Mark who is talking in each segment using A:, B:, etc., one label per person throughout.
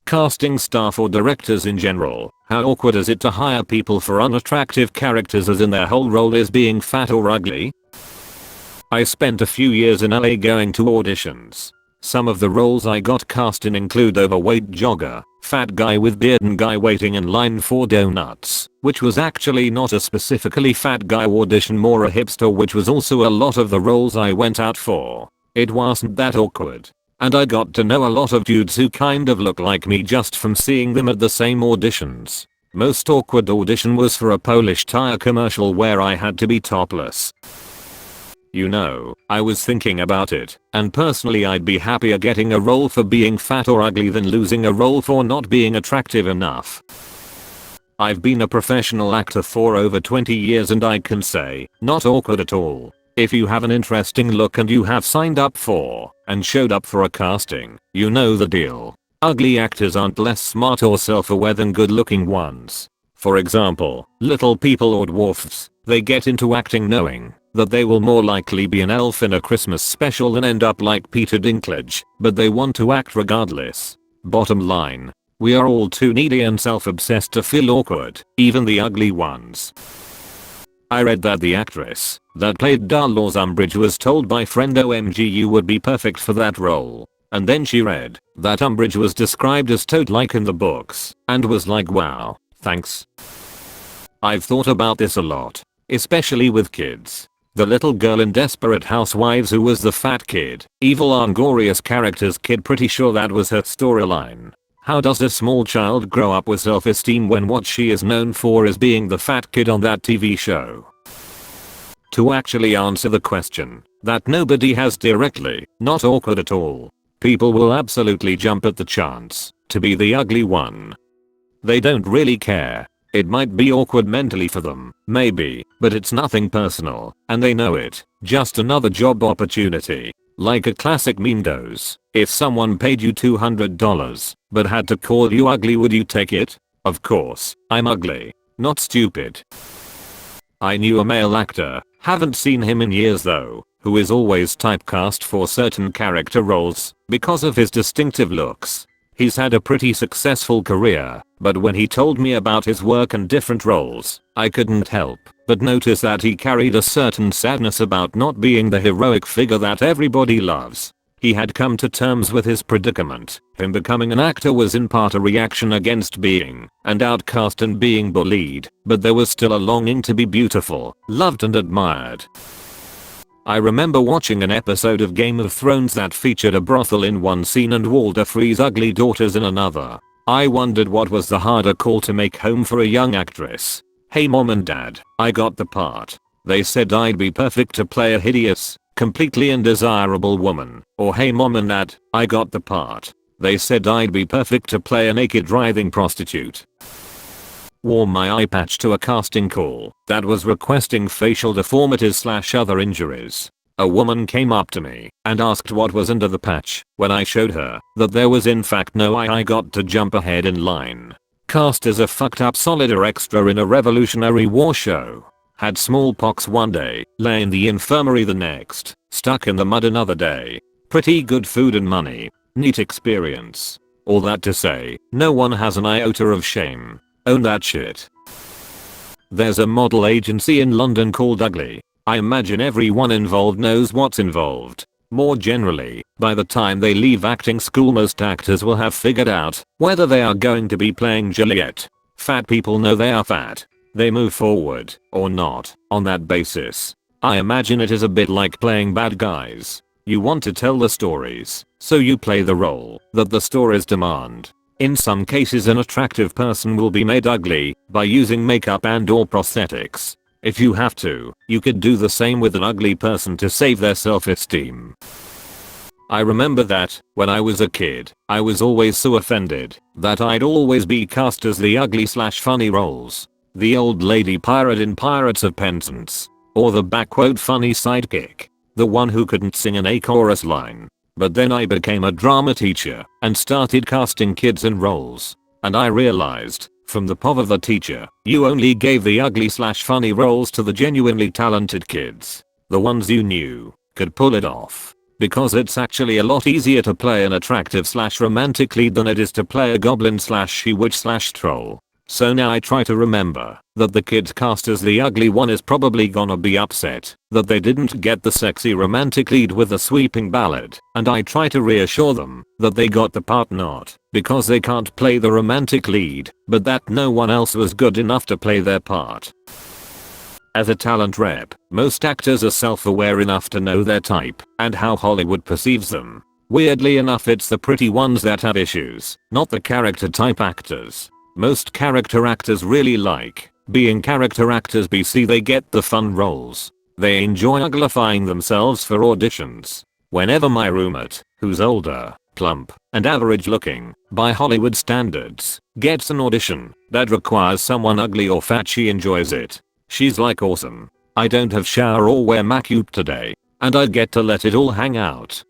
A: Casting staff or directors in general, how awkward is it to hire people for unattractive characters as in their whole role is being fat or ugly? I spent a few years in LA going to auditions. Some of the roles I got cast in include overweight jogger, fat guy with beard and guy waiting in line for donuts, which was actually not a specifically fat guy audition, more a hipster, which was also a lot of the roles I went out for. It wasn't that awkward. And I got to know a lot of dudes who kind of look like me just from seeing them at the same auditions. Most awkward audition was for a Polish tire commercial where I had to be topless. You know, I was thinking about it, and personally I'd be happier getting a role for being fat or ugly than losing a role for not being attractive enough. I've been a professional actor for over 20 years and I can say, not awkward at all. If you have an interesting look and you have signed up for and showed up for a casting, you know the deal. Ugly actors aren't less smart or self-aware than good-looking ones. For example, little people or dwarfs, they get into acting knowing that they will more likely be an elf in a Christmas special than end up like Peter Dinklage, but they want to act regardless. Bottom line, we are all too needy and self-obsessed to feel awkward, even the ugly ones. I read that the actress that played Dolores Umbridge was told by friend OMG you would be perfect for that role. And then she read that Umbridge was described as toad-like in the books and was like, wow, thanks. I've thought about this a lot, especially with kids. The little girl in Desperate Housewives who was the fat kid, evil Angorious character's kid, pretty sure that was her storyline. How does a small child grow up with self-esteem when what she is known for is being the fat kid on that TV show? To actually answer the question that nobody has directly, not awkward at all. People will absolutely jump at the chance to be the ugly one. They don't really care. It might be awkward mentally for them, maybe, but it's nothing personal, and they know it. Just another job opportunity. Like a classic meme goes, if someone paid you $200 but had to call you ugly, would you take it? Of course, I'm ugly. Not stupid. I knew a male actor, haven't seen him in years though, who is always typecast for certain character roles because of his distinctive looks. He's had a pretty successful career, but when he told me about his work and different roles, I couldn't help but notice that he carried a certain sadness about not being the heroic figure that everybody loves. He had come to terms with his predicament. Him becoming an actor was in part a reaction against being an outcast and being bullied, but there was still a longing to be beautiful, loved and admired. I remember watching an episode of Game of Thrones that featured a brothel in one scene and Walder Frey's ugly daughters in another. I wondered what was the harder call to make home for a young actress. Hey mom and dad, I got the part. They said I'd be perfect to play a hideous, completely undesirable woman. Or hey mom and dad, I got the part. They said I'd be perfect to play a naked writhing prostitute. Wore my eye patch to a casting call that was requesting facial deformities / other injuries. A woman came up to me and asked what was under the patch. When I showed her that there was in fact no eye, I got to jump ahead in line. Cast as a fucked up soldier extra in a Revolutionary War show. Had smallpox one day, lay in the infirmary the next, stuck in the mud another day. Pretty good food and money. Neat experience. All that to say, no one has an iota of shame. Own that shit. There's a model agency in London called Ugly. I imagine everyone involved knows what's involved. More generally, by the time they leave acting school most actors will have figured out whether they are going to be playing Juliet. Fat people know they are fat. They move forward, or not, on that basis. I imagine it is a bit like playing bad guys. You want to tell the stories, so you play the role that the stories demand. In some cases an attractive person will be made ugly by using makeup and or prosthetics. If you have to, you could do the same with an ugly person to save their self-esteem. I remember that, when I was a kid, I was always so offended that I'd always be cast as the ugly / funny roles. The old lady pirate in Pirates of Penzance. Or the funny sidekick. The one who couldn't sing an A chorus line. But then I became a drama teacher and started casting kids in roles. And I realized, from the POV of the teacher, you only gave the ugly / funny roles to the genuinely talented kids. The ones you knew could pull it off. because it's actually a lot easier to play an attractive / romantic lead than it is to play a goblin / she-witch / troll. So now I try to remember that the kid cast as the ugly one is probably gonna be upset that they didn't get the sexy romantic lead with the sweeping ballad, and I try to reassure them that they got the part not because they can't play the romantic lead, but that no one else was good enough to play their part. As a talent rep, most actors are self-aware enough to know their type and how Hollywood perceives them. Weirdly enough, it's the pretty ones that have issues, not the character type actors. Most character actors really like being character actors BC they get the fun roles. They enjoy uglifying themselves for auditions. Whenever my roommate, who's older, plump, and average looking, by Hollywood standards, gets an audition that requires someone ugly or fat, she enjoys it. She's like, awesome. I don't have shower or wear MacLeod today, and I get to let it all hang out.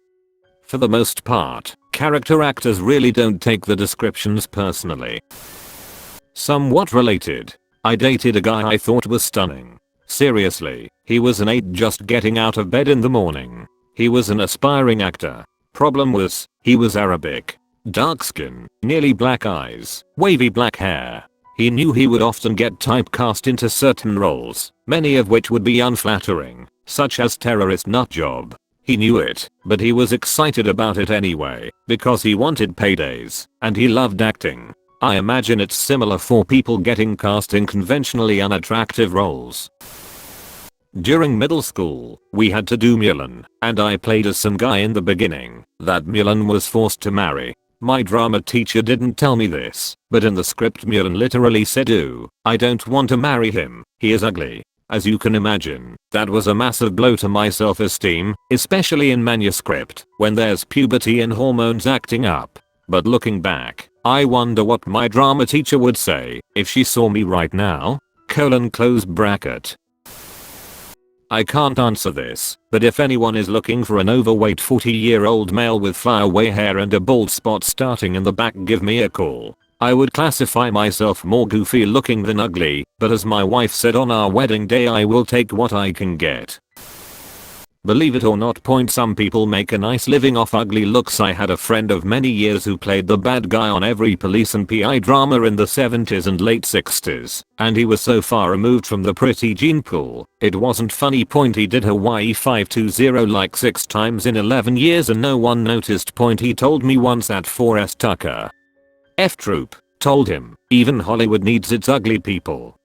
A: For the most part, character actors really don't take the descriptions personally. Somewhat related. I dated a guy I thought was stunning. Seriously, he was an 8 just getting out of bed in the morning. He was an aspiring actor. Problem was, he was Arabic. Dark skin, nearly black eyes, wavy black hair. He knew he would often get typecast into certain roles, many of which would be unflattering, such as terrorist nutjob. He knew it, but he was excited about it anyway, because he wanted paydays, and he loved acting. I imagine it's similar for people getting cast in conventionally unattractive roles. During middle school, we had to do Mulan, and I played as some guy in the beginning that Mulan was forced to marry. My drama teacher didn't tell me this, but in the script Mulan literally said, "Ooh, I don't want to marry him, he is ugly." As you can imagine, that was a massive blow to my self-esteem, especially in manuscript, when there's puberty and hormones acting up. But looking back, I wonder what my drama teacher would say if she saw me right now. Close bracket. I can't answer this, but if anyone is looking for an overweight 40-year-old male with flyaway hair and a bald spot starting in the back, give me a call. I would classify myself more goofy looking than ugly, but as my wife said on our wedding day, I will take what I can get. Believe it or not, some people make a nice living off ugly looks. I had a friend of many years who played the bad guy on every police and PI drama in the 70s and late 60s, and he was so far removed from the pretty gene pool, it wasn't funny. He did Hawaii 520 like 6 times in 11 years and no one noticed. He told me once at 4S Tucker F Troop told him, even Hollywood needs its ugly people.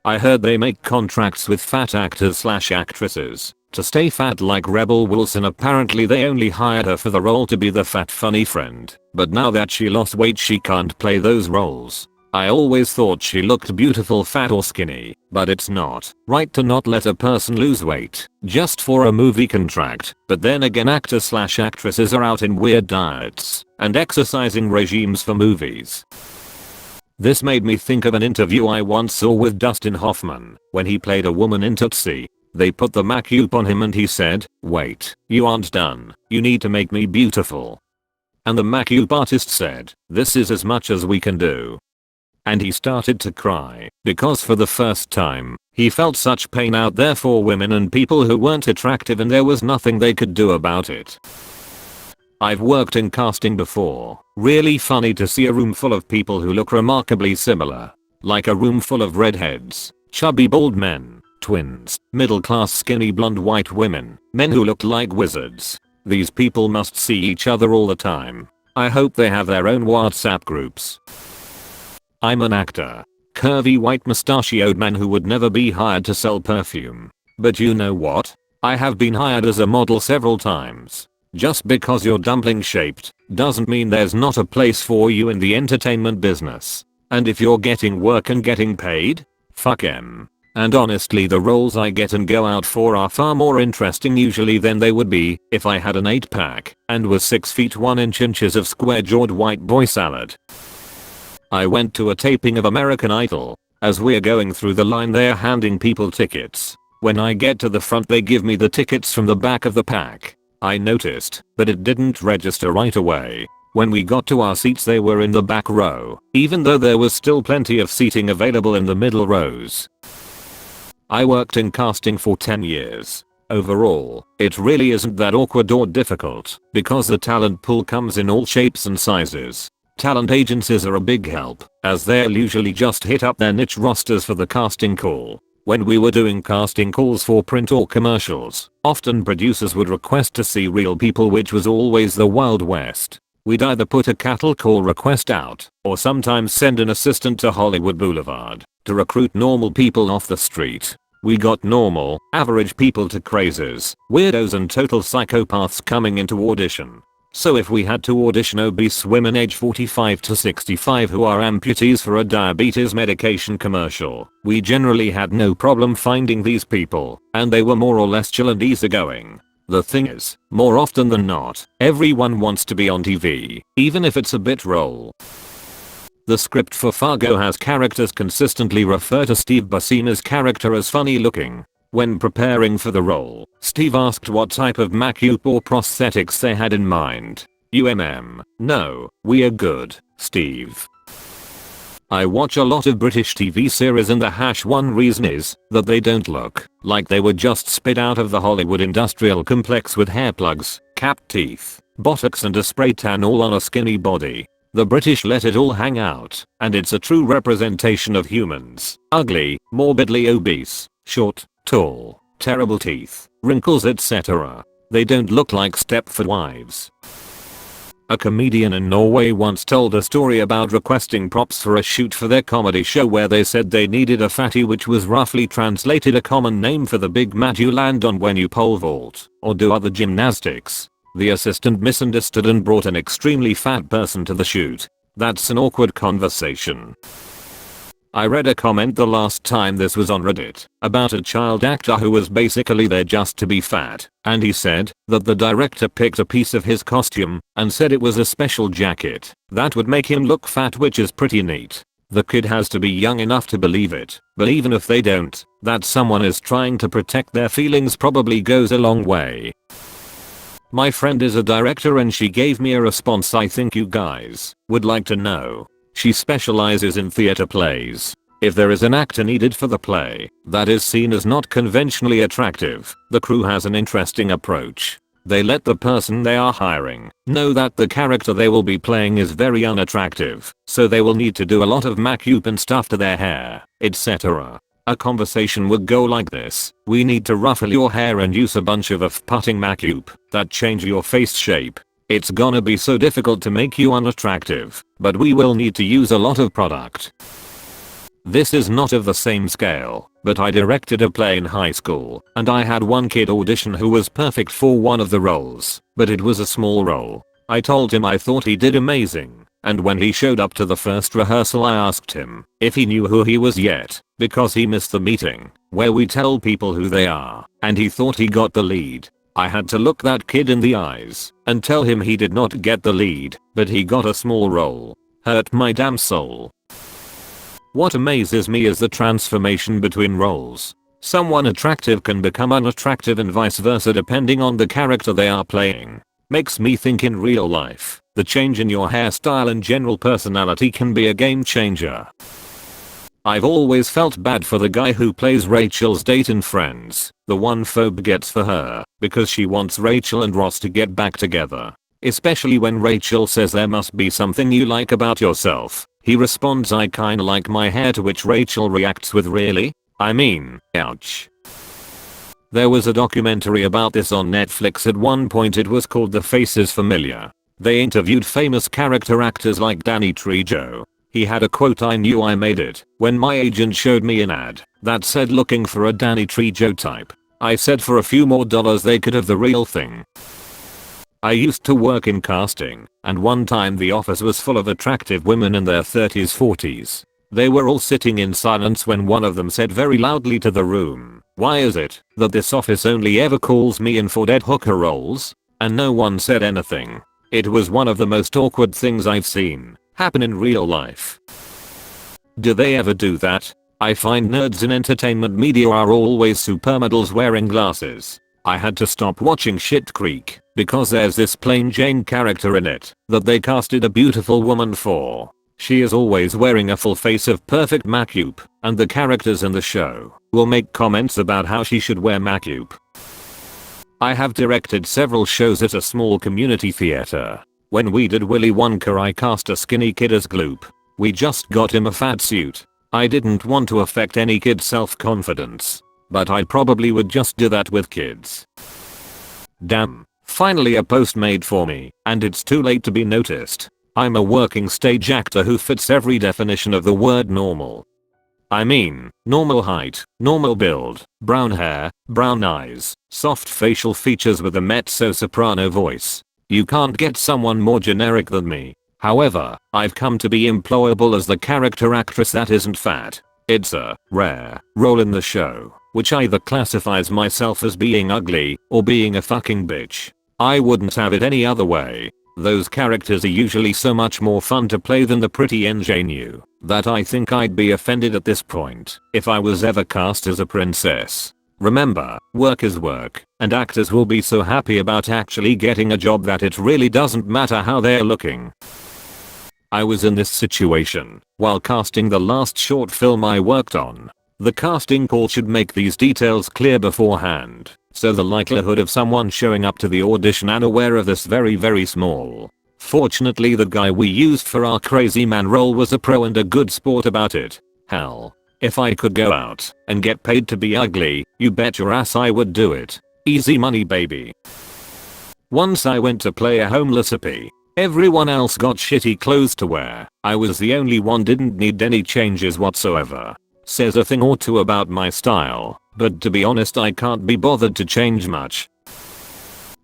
A: I heard they make contracts with fat actors / actresses to stay fat, like Rebel Wilson. Apparently they only hired her for the role to be the fat funny friend, but now that she lost weight she can't play those roles. I always thought she looked beautiful fat or skinny, but it's not right to not let a person lose weight just for a movie contract. But then again, actors / actresses are out in weird diets and exercising regimes for movies. This made me think of an interview I once saw with Dustin Hoffman when he played a woman in Tootsie. They put the MacLeod on him and he said, "Wait, you aren't done. You need to make me beautiful." And the MacLeod artist said, "This is as much as we can do." And he started to cry because for the first time, he felt such pain out there for women and people who weren't attractive, and there was nothing they could do about it. I've worked in casting before. Really funny to see a room full of people who look remarkably similar. Like a room full of redheads, chubby bald men, twins, middle-class skinny blonde white women, men who look like wizards. These people must see each other all the time. I hope they have their own WhatsApp groups. I'm an actor. Curvy white mustachioed man who would never be hired to sell perfume. But you know what? I have been hired as a model several times. Just because you're dumpling shaped doesn't mean there's not a place for you in the entertainment business. And if you're getting work and getting paid, fuck 'em. And honestly, the roles I get and go out for are far more interesting usually than they would be if I had an 8-pack and was 6 feet 1 inches of square-jawed white boy salad. I went to a taping of American Idol. As we're going through the line, they're handing people tickets. When I get to the front, they give me the tickets from the back of the pack. I noticed that it didn't register right away. When we got to our seats, they were in the back row, even though there was still plenty of seating available in the middle rows. I worked in casting for 10 years. Overall, it really isn't that awkward or difficult because the talent pool comes in all shapes and sizes. Talent agencies are a big help as they'll usually just hit up their niche rosters for the casting call. When we were doing casting calls for print or commercials, often producers would request to see real people, which was always the Wild West. We'd either put a cattle call request out or sometimes send an assistant to Hollywood Boulevard to recruit normal people off the street. We got normal, average people to crazes, weirdos and total psychopaths coming into audition. So if we had to audition obese women age 45 to 65 who are amputees for a diabetes medication commercial, we generally had no problem finding these people, and they were more or less chill and easygoing. The thing is, more often than not, everyone wants to be on TV, even if it's a bit role. The script for Fargo has characters consistently refer to Steve Buscemi's character as funny looking. When preparing for the role, Steve asked what type of makeup or prosthetics they had in mind. No, we are good, Steve. I watch a lot of British TV series and the one reason is that they don't look like they were just spit out of the Hollywood industrial complex with hair plugs, capped teeth, botox and a spray tan all on a skinny body. The British let it all hang out, and it's a true representation of humans. Ugly, morbidly obese, short, tall, terrible teeth, wrinkles etc. They don't look like Stepford wives. A comedian in Norway once told a story about requesting props for a shoot for their comedy show where they said they needed a fatty, which was roughly translated a common name for the big mat you land on when you pole vault or do other gymnastics. The assistant misunderstood and brought an extremely fat person to the shoot. That's an awkward conversation. I read a comment the last time this was on Reddit about a child actor who was basically there just to be fat, and he said that the director picked a piece of his costume and said it was a special jacket that would make him look fat, which is pretty neat. The kid has to be young enough to believe it, but even if they don't, that someone is trying to protect their feelings probably goes a long way. My friend is a director and she gave me a response I think you guys would like to know. She specializes in theater plays. If there is an actor needed for the play that is seen as not conventionally attractive, the crew has an interesting approach. They let the person they are hiring know that the character they will be playing is very unattractive, so they will need to do a lot of makeup and stuff to their hair, etc. A conversation would go like this: we need to ruffle your hair and use a bunch of off-putting makeup that change your face shape. It's gonna be so difficult to make you unattractive, but we will need to use a lot of product. This is not of the same scale, but I directed a play in high school, and I had one kid audition who was perfect for one of the roles, but it was a small role. I told him I thought he did amazing, and when he showed up to the first rehearsal I asked him if he knew who he was yet, because he missed the meeting where we tell people who they are, and he thought he got the lead. I had to look that kid in the eyes and tell him he did not get the lead, but he got a small role. Hurt my damn soul. What amazes me is the transformation between roles. Someone attractive can become unattractive and vice versa depending on the character they are playing. Makes me think in real life, the change in your hairstyle and general personality can be a game changer. I've always felt bad for the guy who plays Rachel's date in Friends, the one Phoebe gets for her, because she wants Rachel and Ross to get back together. Especially when Rachel says there must be something you like about yourself. He responds I kinda like my hair, to which Rachel reacts with really? I mean, ouch. There was a documentary about this on Netflix at one point. It was called The Face is Familiar. They interviewed famous character actors like Danny Trejo. He had a quote, "I knew I made it when my agent showed me an ad that said looking for a Danny Trejo type. I said for a few more dollars they could have the real thing." I used to work in casting, and one time the office was full of attractive women in their 30s 40s. They were all sitting in silence when one of them said very loudly to the room, "Why is it that this office only ever calls me in for dead hooker roles?" And no one said anything. It was one of the most awkward things I've seen happen in real life. Do they ever do that? I find nerds in entertainment media are always supermodels wearing glasses. I had to stop watching Shit Creek because there's this plain Jane character in it that they casted a beautiful woman for. She is always wearing a full face of perfect makeup, and the characters in the show will make comments about how she should wear makeup. I have directed several shows at a small community theater. When we did Willy Wonka I cast a skinny kid as Gloop. We just got him a fat suit. I didn't want to affect any kid's self-confidence. But I probably would just do that with kids. Damn. Finally a post made for me, and it's too late to be noticed. I'm a working stage actor who fits every definition of the word normal. I mean, normal height, normal build, brown hair, brown eyes, soft facial features with a mezzo-soprano voice. You can't get someone more generic than me. However, I've come to be employable as the character actress that isn't fat. It's a rare role in the show, which either classifies myself as being ugly or being a fucking bitch. I wouldn't have it any other way. Those characters are usually so much more fun to play than the pretty ingenue that I think I'd be offended at this point if I was ever cast as a princess. Remember, work is work, and actors will be so happy about actually getting a job that it really doesn't matter how they're looking. I was in this situation while casting the last short film I worked on. The casting call should make these details clear beforehand, so the likelihood of someone showing up to the audition unaware of this very small. Fortunately the guy we used for our crazy man role was a pro and a good sport about it. Hell, if I could go out and get paid to be ugly, you bet your ass I would do it. Easy money baby. Once I went to play a homeless hippie. Everyone else got shitty clothes to wear. I was the only one didn't need any changes whatsoever. Says a thing or two about my style, but to be honest I can't be bothered to change much.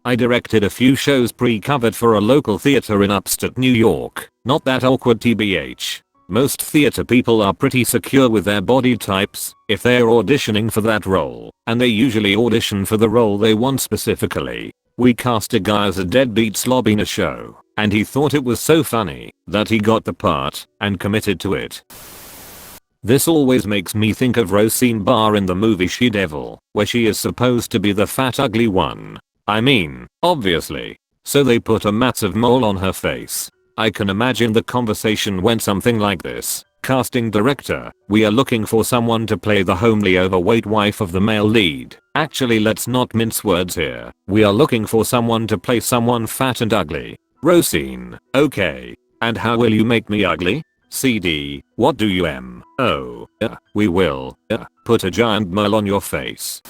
A: I directed a few shows pre-covered for a local theater in upstate New York. Not that awkward tbh. Most theater people are pretty secure with their body types if they're auditioning for that role, and they usually audition for the role they want specifically. We cast a guy as a deadbeat slob in a show, and he thought it was so funny that he got the part and committed to it. This always makes me think of Rosine Barr in the movie She-Devil, where she is supposed to be the fat ugly one. I mean, obviously. So they put a massive mole on her face. I can imagine the conversation went something like this. Casting director, we are looking for someone to play the homely overweight wife of the male lead. Actually let's not mince words here. We are looking for someone to play someone fat and ugly. Rosine, okay. And how will you make me ugly? CD, what do you we will, put a giant mole on your face.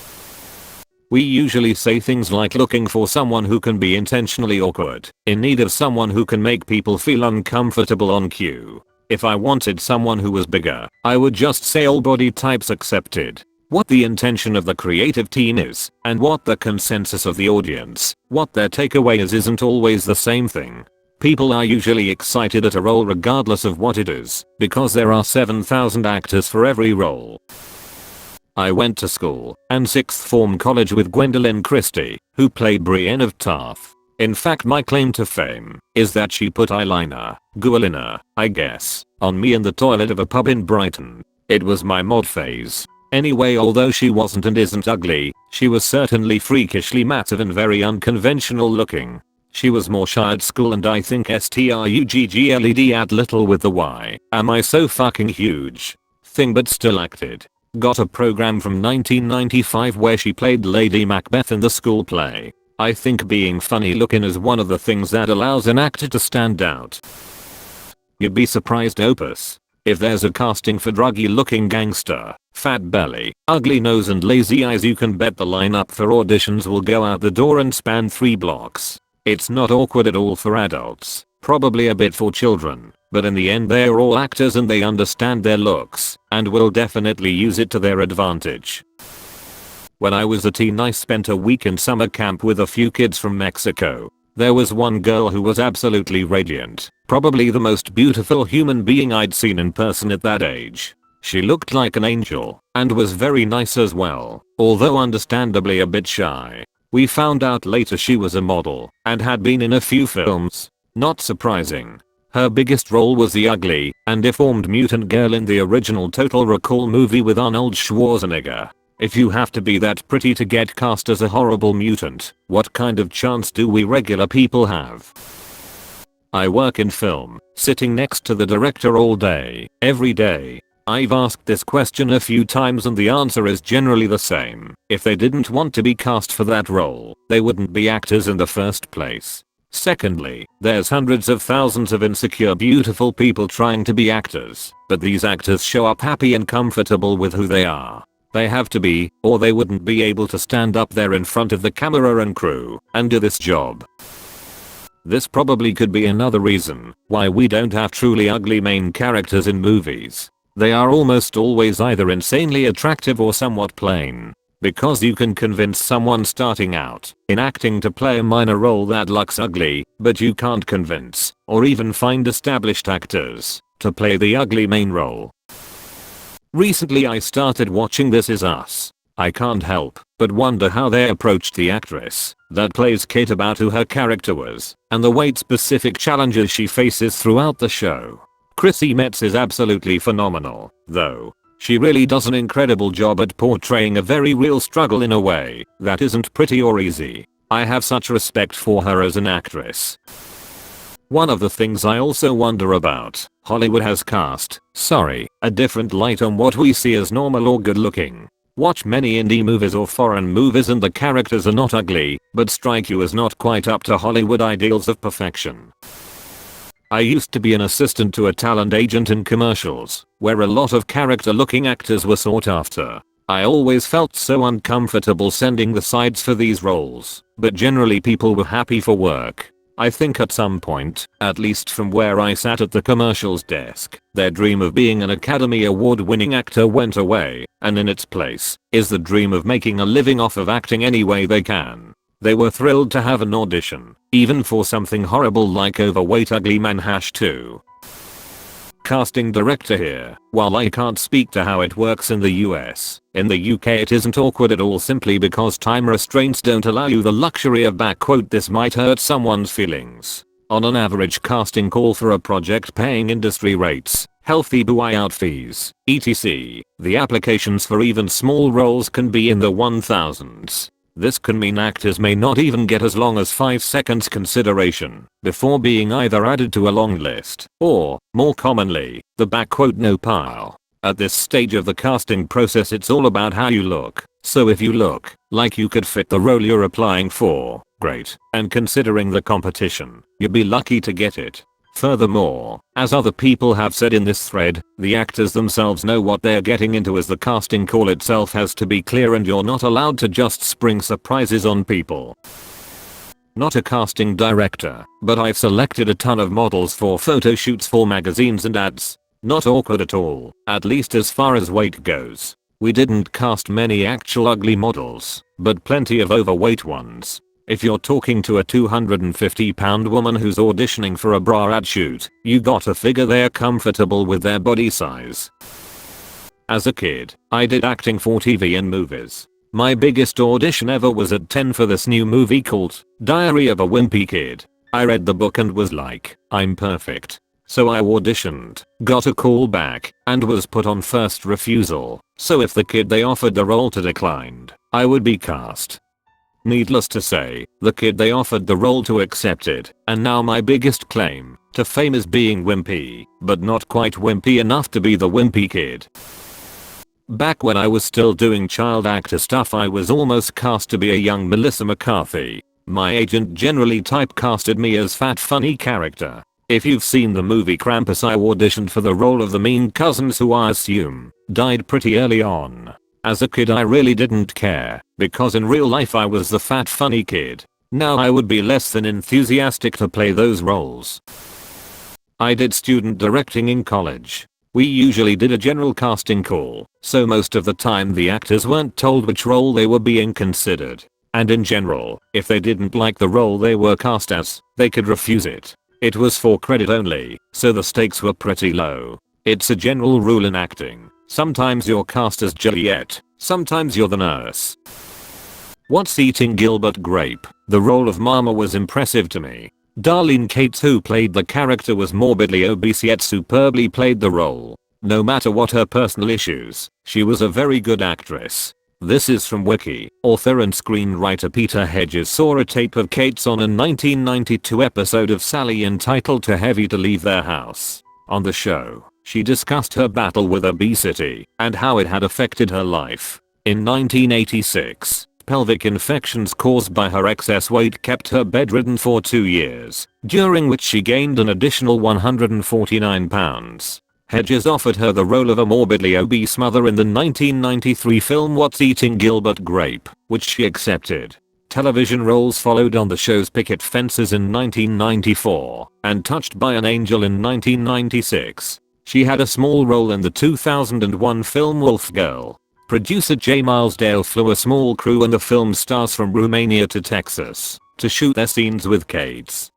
A: We usually say things like looking for someone who can be intentionally awkward, in need of someone who can make people feel uncomfortable on cue. If I wanted someone who was bigger, I would just say all body types accepted. What the intention of the creative team is, and what the consensus of the audience, what their takeaway is isn't always the same thing. People are usually excited at a role regardless of what it is, because there are 7,000 actors for every role. I went to school and 6th form college with Gwendolyn Christie, who played Brienne of Tarth. In fact my claim to fame is that she put eyeliner, guilina, I guess, on me in the toilet of a pub in Brighton. It was my mod phase. Anyway, although she wasn't and isn't ugly, she was certainly freakishly massive and very unconventional looking. She was more shy at school and I think struggled at little with the why am I so fucking huge thing, but still acted. Got a program from 1995 where she played Lady Macbeth in the school play. I think being funny looking is one of the things that allows an actor to stand out. You'd be surprised, Opus, if there's a casting for druggy looking gangster, fat belly, ugly nose and lazy eyes. You can bet the lineup for auditions will go out the door and span 3 blocks. It's not awkward at all for adults, probably a bit for children, but in the end they're all actors and they understand their looks and will definitely use it to their advantage. When I was a teen I spent a week in summer camp with a few kids from Mexico. There was one girl who was absolutely radiant, probably the most beautiful human being I'd seen in person at that age. She looked like an angel and was very nice as well, although understandably a bit shy. We found out later she was a model and had been in a few films. Not surprising. Her biggest role was the ugly and deformed mutant girl in the original Total Recall movie with Arnold Schwarzenegger. If you have to be that pretty to get cast as a horrible mutant, what kind of chance do we regular people have? I work in film, sitting next to the director all day, every day. I've asked this question a few times and the answer is generally the same. If they didn't want to be cast for that role, they wouldn't be actors in the first place. Secondly, there's hundreds of thousands of insecure beautiful people trying to be actors, but these actors show up happy and comfortable with who they are. They have to be, or they wouldn't be able to stand up there in front of the camera and crew and do this job. This probably could be another reason why we don't have truly ugly main characters in movies. They are almost always either insanely attractive or somewhat plain. Because you can convince someone starting out in acting to play a minor role that looks ugly, but you can't convince or even find established actors to play the ugly main role. Recently I started watching This Is Us. I can't help but wonder how they approached the actress that plays Kate about who her character was and the weight-specific challenges she faces throughout the show. Chrissy Metz is absolutely phenomenal, though. She really does an incredible job at portraying a very real struggle in a way that isn't pretty or easy. I have such respect for her as an actress. One of the things I also wonder about, Hollywood has cast, a different light on what we see as normal or good looking. Watch many indie movies or foreign movies and the characters are not ugly, but strike you as not quite up to Hollywood ideals of perfection. I used to be an assistant to a talent agent in commercials, where a lot of character looking actors were sought after. I always felt so uncomfortable sending the sides for these roles, but generally people were happy for work. I think at some point, at least from where I sat at the commercials desk, their dream of being an Academy Award-winning actor went away, and in its place is the dream of making a living off of acting any way they can. They were thrilled to have an audition, even for something horrible like Overweight Ugly Man #2. Casting director here. While I can't speak to how it works in the US, in the UK it isn't awkward at all simply because time restraints don't allow you the luxury of "this might hurt someone's feelings." On an average casting call for a project paying industry rates, healthy buyout fees, etc., the applications for even small roles can be in the 1000s. This can mean actors may not even get as long as 5 seconds consideration before being either added to a long list or, more commonly, the "no pile." At this stage of the casting process it's all about how you look, so if you look like you could fit the role you're applying for, great, and considering the competition, you'd be lucky to get it. Furthermore, as other people have said in this thread, the actors themselves know what they're getting into as the casting call itself has to be clear and you're not allowed to just spring surprises on people. Not a casting director, but I've selected a ton of models for photo shoots for magazines and ads. Not awkward at all, at least as far as weight goes. We didn't cast many actual ugly models, but plenty of overweight ones. If you're talking to a 250-pound woman who's auditioning for a bra ad shoot, you gotta figure they're comfortable with their body size. As a kid, I did acting for TV and movies. My biggest audition ever was at 10 for this new movie called Diary of a Wimpy Kid. I read the book and was like, I'm perfect. So I auditioned, got a call back, and was put on first refusal. So if the kid they offered the role to declined, I would be cast. Needless to say, the kid they offered the role to accepted, and now my biggest claim to fame is being wimpy, but not quite wimpy enough to be the wimpy kid. Back when I was still doing child actor stuff I was almost cast to be a young Melissa McCarthy. My agent generally typecasted me as fat funny character. If you've seen the movie Krampus I auditioned for the role of the mean cousins who I assume died pretty early on. As a kid I really didn't care, because in real life I was the fat funny kid. Now I would be less than enthusiastic to play those roles. I did student directing in college. We usually did a general casting call, so most of the time the actors weren't told which role they were being considered. And in general, if they didn't like the role they were cast as, they could refuse it. It was for credit only, so the stakes were pretty low. It's a general rule in acting. Sometimes you're cast as Juliet, sometimes you're the nurse. What's eating Gilbert Grape? The role of Mama was impressive to me. Darlene Cates who played the character was morbidly obese yet superbly played the role. No matter what her personal issues, she was a very good actress. This is from Wiki. Author and screenwriter Peter Hedges saw a tape of Cates on a 1992 episode of Sally entitled Too Heavy to Leave Their House. On the show, She discussed her battle with obesity and how it had affected her life. In 1986, pelvic infections caused by her excess weight kept her bedridden for 2 years, during which she gained an additional 149 pounds. Hedges offered her the role of a morbidly obese mother in the 1993 film What's Eating Gilbert Grape, which she accepted. Television roles followed on the show's Picket Fences in 1994 and Touched by an Angel in 1996. She had a small role in the 2001 film Wolf Girl. Producer J. Milesdale flew a small crew and the film stars from Romania to Texas to shoot their scenes with Kates.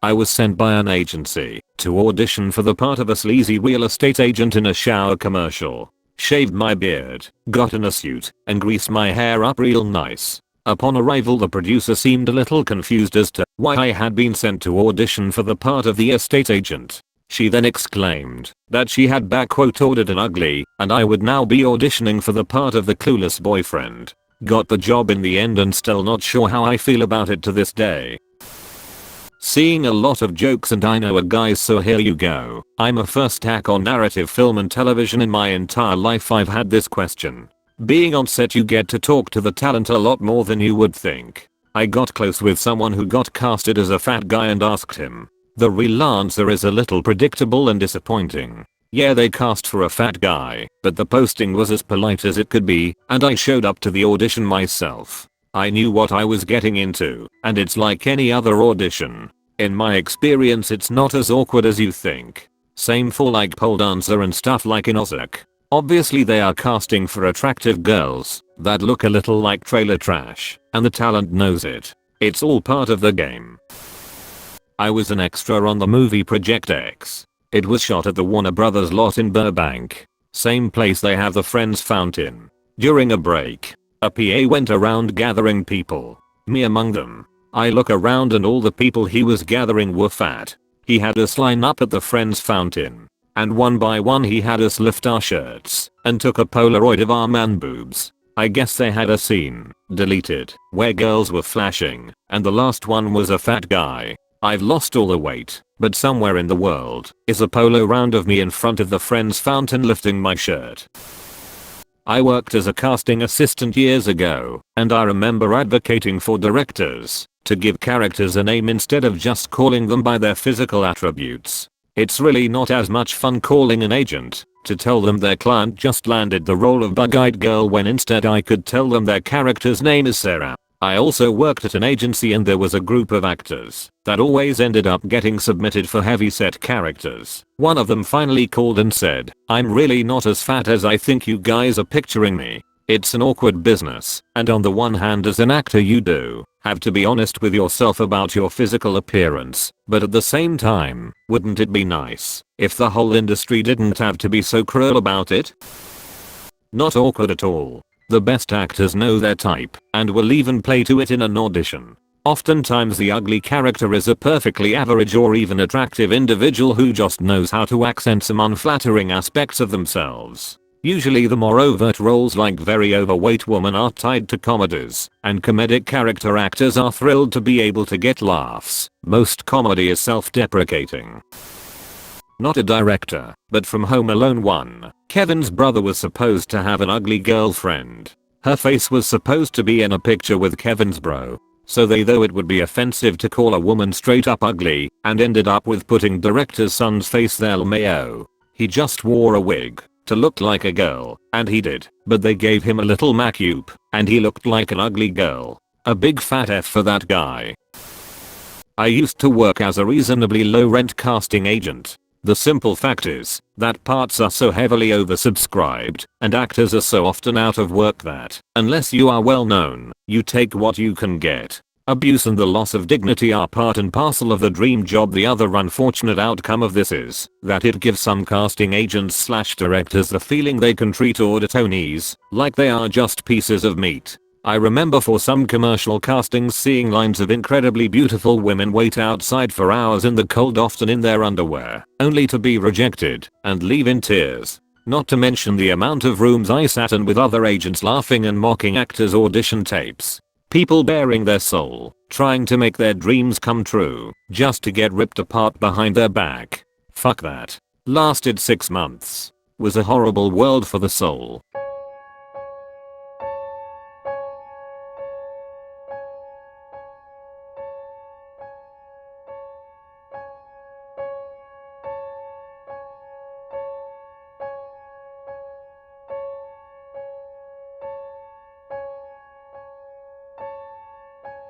A: I was sent by an agency to audition for the part of a sleazy real estate agent in a shower commercial. Shaved my beard, got in a suit, and greased my hair up real nice. Upon arrival, the producer seemed a little confused as to why I had been sent to audition for the part of the estate agent. She then exclaimed that she had ordered an ugly and I would now be auditioning for the part of the clueless boyfriend. Got the job in the end and still not sure how I feel about it to this day. Seeing a lot of jokes and I know a guys, so here you go. I'm a first tack on narrative film and television. In my entire life I've had this question. Being on set, you get to talk to the talent a lot more than you would think. I got close with someone who got casted as a fat guy and asked him. The real answer is a little predictable and disappointing. Yeah, they cast for a fat guy, but the posting was as polite as it could be, and I showed up to the audition myself. I knew what I was getting into, and it's like any other audition. In my experience, it's not as awkward as you think. Same for like pole dancer and stuff like in Ozark. Obviously they are casting for attractive girls that look a little like trailer trash, and the talent knows it. It's all part of the game. I was an extra on the movie Project X. It was shot at the Warner Brothers lot in Burbank. Same place they have the Friends fountain. During a break, a PA went around gathering people. Me among them. I look around and all the people he was gathering were fat. He had us line up at the Friends fountain. And one by one he had us lift our shirts and took a Polaroid of our man boobs. I guess they had a scene deleted where girls were flashing and the last one was a fat guy. I've lost all the weight, but somewhere in the world is a polo round of me in front of the Friends fountain lifting my shirt. I worked as a casting assistant years ago, and I remember advocating for directors to give characters a name instead of just calling them by their physical attributes. It's really not as much fun calling an agent to tell them their client just landed the role of bug-eyed girl when instead I could tell them their character's name is Sarah. I also worked at an agency and there was a group of actors that always ended up getting submitted for heavy-set characters. One of them finally called and said, "I'm really not as fat as I think you guys are picturing me." It's an awkward business, and on the one hand as an actor you do have to be honest with yourself about your physical appearance, but at the same time, wouldn't it be nice if the whole industry didn't have to be so cruel about it? Not awkward at all. The best actors know their type and will even play to it in an audition. Oftentimes the ugly character is a perfectly average or even attractive individual who just knows how to accent some unflattering aspects of themselves. Usually the more overt roles like very overweight woman are tied to comedies, and comedic character actors are thrilled to be able to get laughs. Most comedy is self-deprecating. Not a director, but from Home Alone 1, Kevin's brother was supposed to have an ugly girlfriend. Her face was supposed to be in a picture with Kevin's bro. So they thought it would be offensive to call a woman straight up ugly, and ended up with putting director's son's face there. LMAO. He just wore a wig to look like a girl, and he did, but they gave him a little MacLeod, and he looked like an ugly girl. A big fat F for that guy. I used to work as a reasonably low rent casting agent. The simple fact is that parts are so heavily oversubscribed and actors are so often out of work that, unless you are well known, you take what you can get. Abuse and the loss of dignity are part and parcel of the dream job. The other unfortunate outcome of this is that it gives some casting agents/directors the feeling they can treat auditonees like they are just pieces of meat. I remember for some commercial castings seeing lines of incredibly beautiful women wait outside for hours in the cold, often in their underwear, only to be rejected and leave in tears. Not to mention the amount of rooms I sat in with other agents laughing and mocking actors' audition tapes. People bearing their soul, trying to make their dreams come true, just to get ripped apart behind their back. Fuck that. Lasted 6 months. Was a horrible world for the soul.